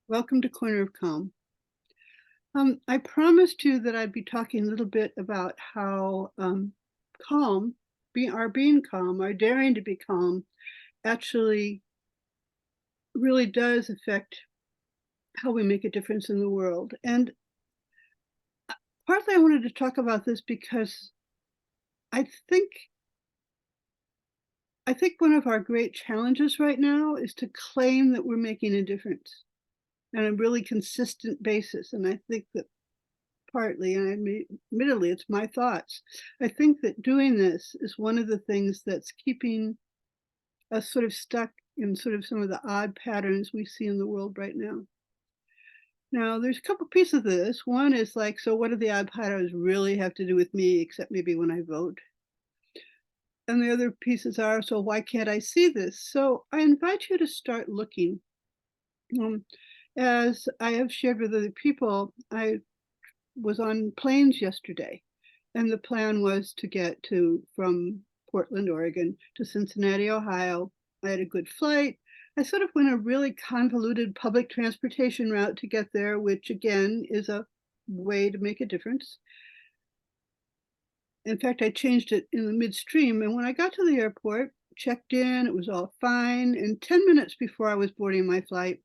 Welcome to Corner of Calm. I promised you that I'd be talking a little bit about how calm, being calm, our daring to be calm, actually really does affect how we make a difference in the world. And partly I wanted to talk about this because I think I think one of our great challenges right now is to claim that we're making a difference on a really consistent basis. And I think that partly, and admittedly, it's my thoughts. I think that doing this is one of the things that's keeping us sort of stuck in sort of some of the odd patterns we see in the world right now. Now, there's a couple pieces of this. One is like, so what do the odd patterns really have to do with me, except maybe when I vote? And the other pieces are, so why can't I see this? So I invite you to start looking. Um, as I have shared with other people, I was on planes yesterday, and the plan was to get to from Portland, Oregon to Cincinnati, Ohio. I had a good flight. I sort of went a really convoluted public transportation route to get there, which again is a way to make a difference. In fact, I changed it in the midstream, and when I got to the airport, checked in, it was all fine, and 10 minutes before I was boarding my flight,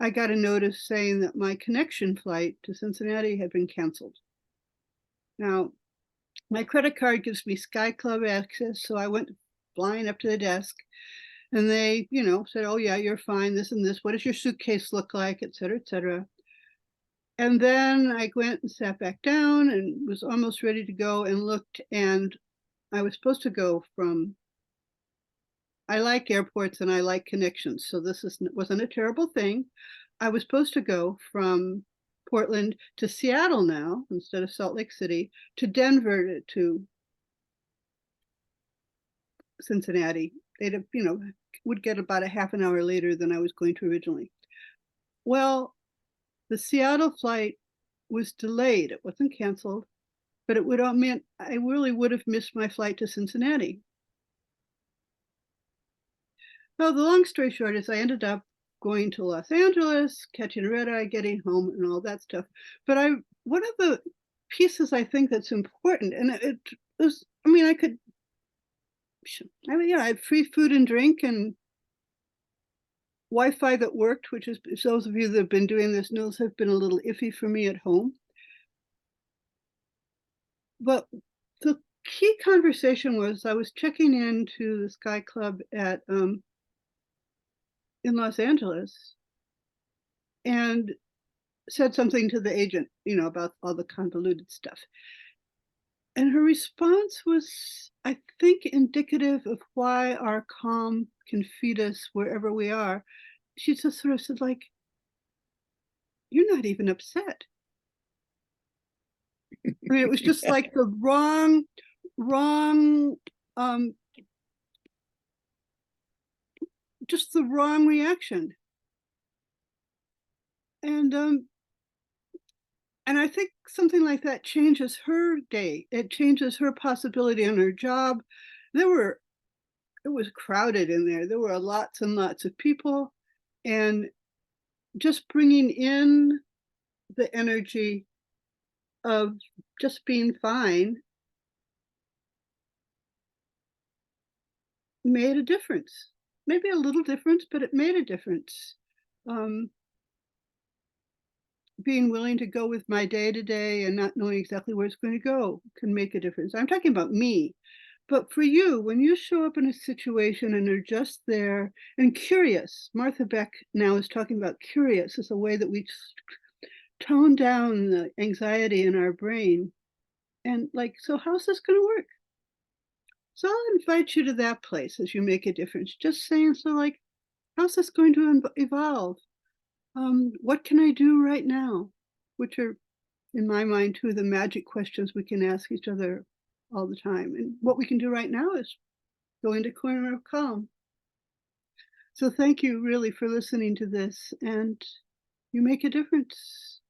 I got a notice saying that my connection flight to Cincinnati had been canceled. Now, my credit card gives me Sky Club access, so I went flying up to the desk, and they, said, "Oh, yeah, you're fine, this and this. What does your suitcase look like?" Et cetera, et cetera. And then I went and sat back down and was almost ready to go and looked, and I was supposed to go from I like airports and I like connections, so this wasn't a terrible thing. I was supposed to go from Portland to Seattle now instead of Salt Lake City, to Denver to Cincinnati. Would get about a half an hour later than I was going to originally. Well, the Seattle flight was delayed. It wasn't canceled, but it would have meant I really would have missed my flight to Cincinnati. Well, the long story short is I ended up going to Los Angeles, catching a red eye, getting home, and all that stuff. But one of the pieces I think that's important, and it was, I mean, I had free food and drink and Wi-Fi that worked, which is, those of you that have been doing this knows, have been a little iffy for me at home. But the key conversation was I was checking into the Sky Club at in Los Angeles and said something to the agent, about all the convoluted stuff. And her response was, I think, indicative of why our calm can feed us wherever we are. She just sort of said, like, "You're not even upset." I mean, it was just like the wrong, um, just the wrong reaction. And I think something like that changes her day. It changes her possibility on her job. There were it was crowded in there. There were lots and lots of people, and just bringing in the energy of just being fine made a difference. Maybe a little difference, but it made a difference. Um, Being willing to go with my day to day and not knowing exactly where it's going to go can make a difference. I'm talking about me. But for you, when you show up in a situation and are just there and curious, Martha Beck now is talking about curious as a way that we tone down the anxiety in our brain. And like, so how's this going to work? So I'll invite you to that place as you make a difference. Just saying, so like, how's this going to evolve? What can I do right now? Which are, in my mind, two of the magic questions we can ask each other all the time. And what we can do right now is go into Corner of Calm. So thank you really for listening to this, and you make a difference.